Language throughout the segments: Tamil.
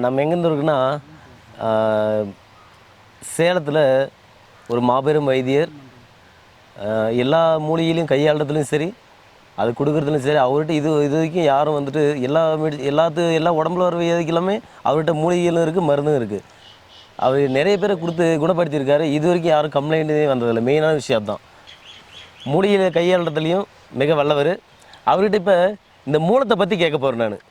நம்ம எங்கேருந்து இருக்குன்னா சேலத்தில் ஒரு மாபெரும் வைத்தியர், எல்லா மூலிகையிலையும் கையாளுறதுலையும் சரி, அது கொடுக்குறதுலையும் சரி, அவர்கிட்ட இது வரைக்கும் யாரும் வந்துட்டு எல்லா உடம்புல வர வியாதிக்கு எல்லாமே அவர்கிட்ட மூலிகைகளும் இருக்குது, மருந்தும் இருக்குது. அவர் நிறைய பேரை கொடுத்து குணப்படுத்தியிருக்காரு. இது வரைக்கும் யாரும் கம்ப்ளைண்ட்டே வந்ததில்லை. மெயினான விஷயம் தான். மூலிகையை கையாளுறதுலையும் மிக வல்லவர். அவர்கிட்ட இப்போ இந்த மூலத்தை பற்றி கேட்க போகிறேன் நான்.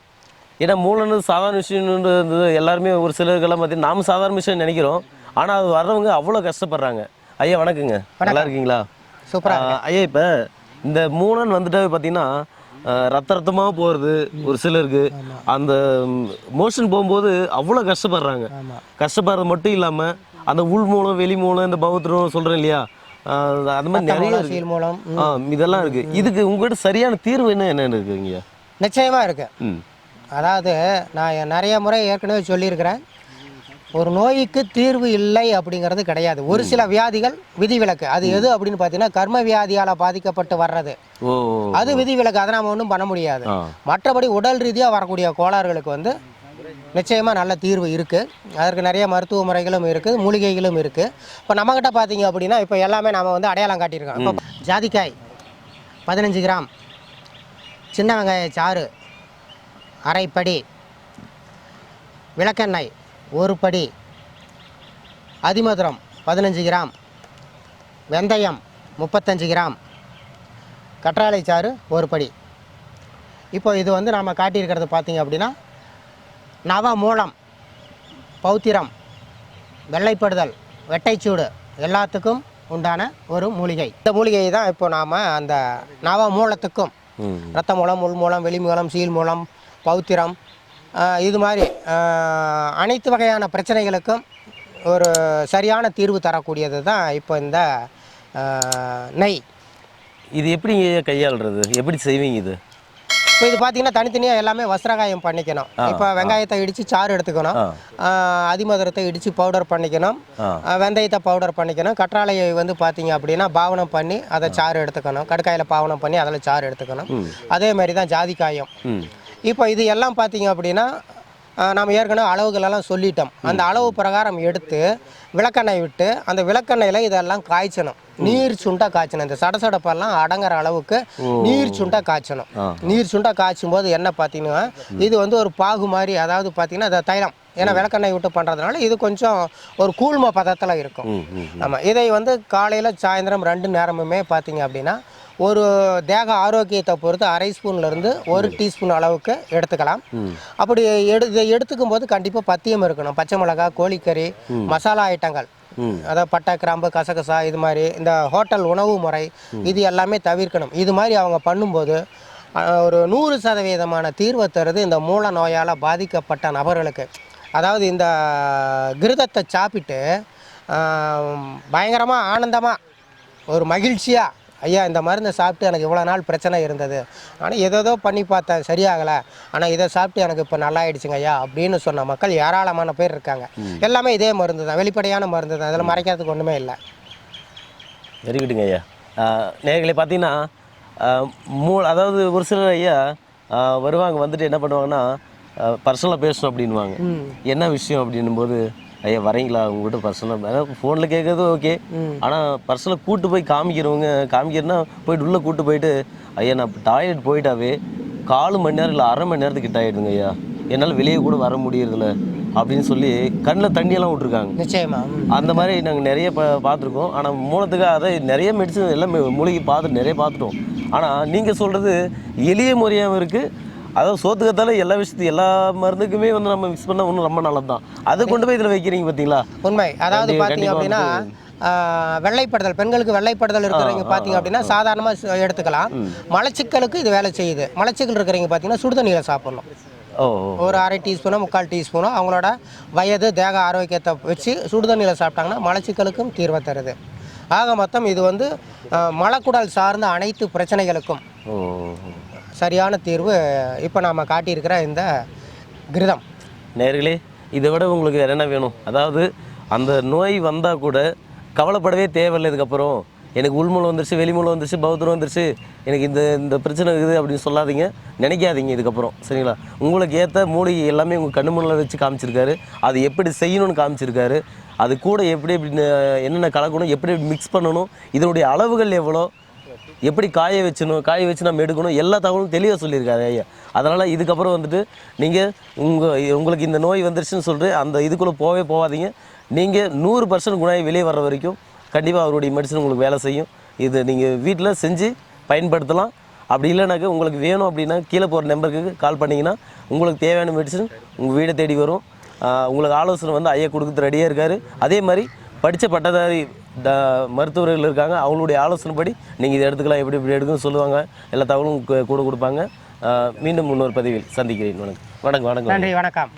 ஏன்னா மூலன்னு சாதாரண விஷயம்ன்றது எல்லாருமே ஒரு சிலருக்கெல்லாம் பார்த்தீங்கன்னா நாம சாதாரண விஷயம் நினைக்கிறோம். ஆனால் அது வர்றவங்க அவ்வளோ கஷ்டப்படுறாங்க. ஐயா வணக்கங்க, நல்லா இருக்கீங்களா? சூப்பராக. ஐயா இப்போ இந்த மூலன்னு வந்துட்டாவே பார்த்தீங்கன்னா ரத்தமாக போகிறது ஒரு சிலருக்கு. அந்த மோஷன் போகும்போது அவ்வளோ கஷ்டப்படுறாங்க. கஷ்டப்படுறது மட்டும் இல்லாமல் அந்த உள் மூலம் வெளி மூலம் இந்த பௌத்திரம் சொல்கிறேன் இல்லையா, அது மாதிரி நிறைய இருக்கு. இதெல்லாம் இருக்குது. இதுக்கு உங்கள்கிட்ட சரியான தீர்வு என்னென்னு இருக்குங்க? நிச்சயமாக இருக்குது. அதாவது நான் நிறைய முறை ஏற்கனவே சொல்லியிருக்கிறேன், ஒரு நோய்க்கு தீர்வு இல்லை அப்படிங்கிறது கிடையாது. ஒரு சில வியாதிகள் விதிவிலக்கு. அது எது அப்படின்னு பார்த்தீங்கன்னா கர்ம வியாதியால் பாதிக்கப்பட்டு வர்றது, அது விதிவிலக்கு. அதை நாம் ஒன்றும் பண்ண முடியாது. மற்றபடி உடல் ரீதியாக வரக்கூடிய கோளாறுகளுக்கு நிச்சயமாக நல்ல தீர்வு இருக்குது. அதற்கு நிறைய மருத்துவ முறைகளும் இருக்குது, மூலிகைகளும் இருக்குது. இப்போ நம்மக்கிட்ட பார்த்தீங்க அப்படின்னா இப்போ எல்லாமே நாம் அடையாளம் காட்டியிருக்கோம். இப்போ ஜாதிக்காய் 15 கிராம், சின்ன வெங்காய சாறு அரைப்படி, விளக்கெண்ணெய் 1 படி, அதிமதுரம் 15 கிராம், வெந்தயம் 35 கிராம், கற்றாழை சாறு 1 படி. இப்போ இது நாம் காட்டியிருக்கிறது பார்த்தீங்க அப்படின்னா நவமூலம், பௌத்திரம், வெள்ளைப்படுதல், வெட்டைச்சூடு எல்லாத்துக்கும் உண்டான ஒரு மூலிகை. இந்த மூலிகை தான் இப்போ நாம் அந்த நவமூலத்துக்கும் இரத்த மூலம், உள் மூலம், வெளி மூலம், சீல் மூலம், பௌத்திரம், இது மாதிரி அனைத்து வகையான பிரச்சனைகளுக்கும் ஒரு சரியான தீர்வு தரக்கூடியது தான் இப்போ இந்த நெய். இது எப்படி கையாளுறது, எப்படி செய்வீங்க இது? இப்போ இது பார்த்தீங்கன்னா தனித்தனியாக எல்லாமே வஸ்திரகாயம் பண்ணிக்கணும். இப்போ வெங்காயத்தை இடித்து சாறு எடுத்துக்கணும், அதிமதுரத்தை இடித்து பவுடர் பண்ணிக்கணும், வெந்தயத்தை பவுடர் பண்ணிக்கணும், கற்றாழையை பார்த்தீங்க அப்படின்னா பாவனம் பண்ணி அதை சாறு எடுத்துக்கணும், கடுக்காயில் பாவனம் பண்ணி அதில் சாறு எடுத்துக்கணும். அதே மாதிரி தான் ஜாதிக்காயம். இப்போ இது எல்லாம் பார்த்தீங்க அப்படின்னா நம்ம ஏற்கனவே அளவுகளெல்லாம் சொல்லிட்டோம். அந்த அளவு பிரகாரம் எடுத்து விளக்கெண்ணெய் விட்டு அந்த விளக்கெண்ணெயில் இதெல்லாம் காய்ச்சணும். நீர் சுண்டா காய்ச்சணும். இந்த சடசடப்பெல்லாம் அடங்குற அளவுக்கு நீர் சுண்டா காய்ச்சணும். நீர் சுண்டா காய்ச்சும் போது என்ன பார்த்தீங்கன்னா இது ஒரு பாகு மாதிரி, அதாவது பார்த்தீங்கன்னா அதை தைலம், ஏன்னா விளக்கெண்ணெய் விட்டு பண்ணுறதுனால இது கொஞ்சம் ஒரு கூழ்ம பதத்தில் இருக்கும். ஆமாம். இதை காலையில் சாயந்தரம் 2 நேரமுமே பார்த்தீங்க அப்படின்னா ஒரு தேக ஆரோக்கியத்தை பொறுத்து 1/2 ஸ்பூன்லேருந்து 1 டீஸ்பூன் அளவுக்கு எடுத்துக்கலாம். அப்படி எடுத்துக்கும் போது கண்டிப்பாக பத்தியம் இருக்கணும். பச்சை மிளகாய், கோழிக்கறி, மசாலா ஐட்டங்கள், அதாவது பட்டை, கிராம்பு, கசகசா, இது மாதிரி இந்த ஹோட்டல் உணவு முறை இது எல்லாமே தவிர்க்கணும். இது மாதிரி அவங்க பண்ணும்போது ஒரு 100% தீர்வை தருது இந்த மூல நோயால் பாதிக்கப்பட்ட நபர்களுக்கு. அதாவது இந்த கிருதத்தை சாப்பிட்டு பயங்கரமாக ஆனந்தமாக ஒரு மகிழ்ச்சியாக, ஐயா இந்த மருந்தை சாப்பிட்டு எனக்கு இவ்வளோ நாள் பிரச்சனை இருந்தது, ஆனால் ஏதோ பண்ணி பார்த்தேன் சரியாகலை, ஆனால் இதை சாப்பிட்டு எனக்கு இப்போ நல்லா ஆயிடுச்சுங்க ஐயா அப்படின்னு சொன்ன மக்கள் ஏராளமான பேர் இருக்காங்க. எல்லாமே இதே மருந்து தான், வெளிப்படையான மருந்து தான், இதில் மறைக்கிறதுக்கு ஒன்றுமே இல்லை. வெரி குட்டுங்க ஐயா. நேர்களை பார்த்தீங்கன்னா அதாவது ஒரு சிலர் ஐயா வருவாங்க, வந்துட்டு என்ன பண்ணுவாங்கன்னா பர்சனலாக பேசணும் அப்படின்வாங்க. என்ன விஷயம் அப்படின்னும் போது, ஐயா வரீங்களா உங்கள்கிட்ட பர்சனலாக, அதாவது ஃபோனில் கேட்குறது ஓகே, ஆனால் பர்சனலாக கூப்பிட்டு போய் காமிக்கிறேன்னா போயிட்டு உள்ளே கூப்பிட்டு போயிட்டு, ஐயா நான் டாய்லெட் போயிட்டாவே 4 மணி நேரம் இல்லை 1/2 மணி நேரத்துக்கு கிட்ட ஆகிடுங்க ஐயா, என்னால் வெளியே கூட வர முடியறதில்ல அப்படின்னு சொல்லி கண்ணில் தண்ணியெல்லாம் விட்ருக்காங்க. நிச்சயமாக அந்த மாதிரி நாங்கள் நிறைய பார்த்துருக்கோம். ஆனால் மூலத்துக்கு அதை நிறைய மெடிசன் எல்லாம் மூலிகை நிறைய பார்த்துட்டோம். ஆனால் நீங்கள் சொல்கிறது எளிய முறையாகவும் இருக்குது. அதாவது சோத்துக்கத்தால எல்லா விஷயத்தையும் எல்லா மருந்துக்குமே நம்ம மிக்ஸ் பண்ணால் ஒன்றும் ரொம்ப நல்லது தான். அதை கொண்டு போய் இதில் வைக்கிறீங்க பார்த்தீங்களா? உண்மை. அதாவது பார்த்தீங்க அப்படின்னா வெள்ளைப்படுதல், பெண்களுக்கு வெள்ளைப்படுதல் இருக்கிறவங்க பார்த்தீங்க அப்படின்னா சாதாரணமாக எடுத்துக்கலாம். மலச்சிக்கலுக்கு இது வேலை செய்யுது. மலச்சிக்கல் இருக்கிறவங்க பார்த்தீங்கன்னா சுடுதண்ணீரை சாப்பிடணும். ஒரு 1/2 டீஸ்பூனோ 3/4 டீஸ்பூனோ அவங்களோட வயது, தேக ஆரோக்கியத்தை வச்சு சுடுதண்ணீரை சாப்பிட்டாங்கன்னா மலச்சிக்கலுக்கும் தீர்வை தருது. ஆக மொத்தம் இது மலக்குடல் சார்ந்த அனைத்து பிரச்சனைகளுக்கும் சரியான தீர்வு இப்போ நாம் காட்டியிருக்கிற இந்த கிருதம். நேர்களே, இதை விட உங்களுக்கு என்ன வேணும்? அதாவது அந்த நோய் வந்தால் கூட கவலைப்படவே தேவையில்லை. இதுக்கப்புறம் எனக்கு உள்மூலம் வந்துருச்சு, வெளிமூலம் வந்துருச்சு, பௌத்தம் வந்துருச்சு, எனக்கு இந்த இந்த பிரச்சனை இருக்குது அப்படின்னு சொல்லாதீங்க, நினைக்காதீங்க இதுக்கப்புறம். சரிங்களா? உங்களுக்கு ஏற்ற மூலிகை எல்லாமே உங்கள் கண்ணு முன்னில் வச்சு காமிச்சிருக்காரு. அது எப்படி செய்யணும்னு காமிச்சிருக்காரு. அது கூட எப்படி எப்படி என்னென்ன கலக்கணும், எப்படி மிக்ஸ் பண்ணணும், இதனுடைய அளவுகள் எவ்வளோ, எப்படி காய வச்சணும், காய வச்சு நம்ம எடுக்கணும், எல்லா தகவலும் தெளிவாக சொல்லியிருக்காரு ஐயா. அதனால் இதுக்கப்புறம் வந்துட்டு நீங்கள் உங்களுக்கு இந்த நோய் வந்துருச்சுன்னு சொல்லிட்டு அந்த இதுக்குள்ளே போகாதீங்க. நீங்கள் 100% குணாகி வெளியே வர்ற வரைக்கும் கண்டிப்பாக அவருடைய மெடிசன் உங்களுக்கு வேலை செய்யும். இது நீங்கள் வீட்டில் செஞ்சு பயன்படுத்தலாம். அப்படி இல்லைனாக்கா உங்களுக்கு வேணும் அப்படின்னா கீழே போகிற நம்பருக்கு கால் பண்ணிங்கன்னா உங்களுக்கு தேவையான மெடிசன் உங்கள் வீடை தேடி வரும். உங்களுக்கு ஆலோசனை வந்து ஐயா கொடுக்குறது ரெடியாக இருக்கார். அதே மாதிரி படித்த பட்டதாரி மருத்துவர்கள் இருக்காங்க. அவங்களுடைய ஆலோசனைப்படி நீங்கள் இதை எடுத்துக்கலாம், எப்படி இப்படி எடுக்கணும்னு சொல்லுவாங்க. எல்லா தகவலும் கூட கொடுப்பாங்க. மீண்டும் இன்னொரு பதிவில் சந்திக்கிறேன். வணக்கம். நன்றி, வணக்கம்.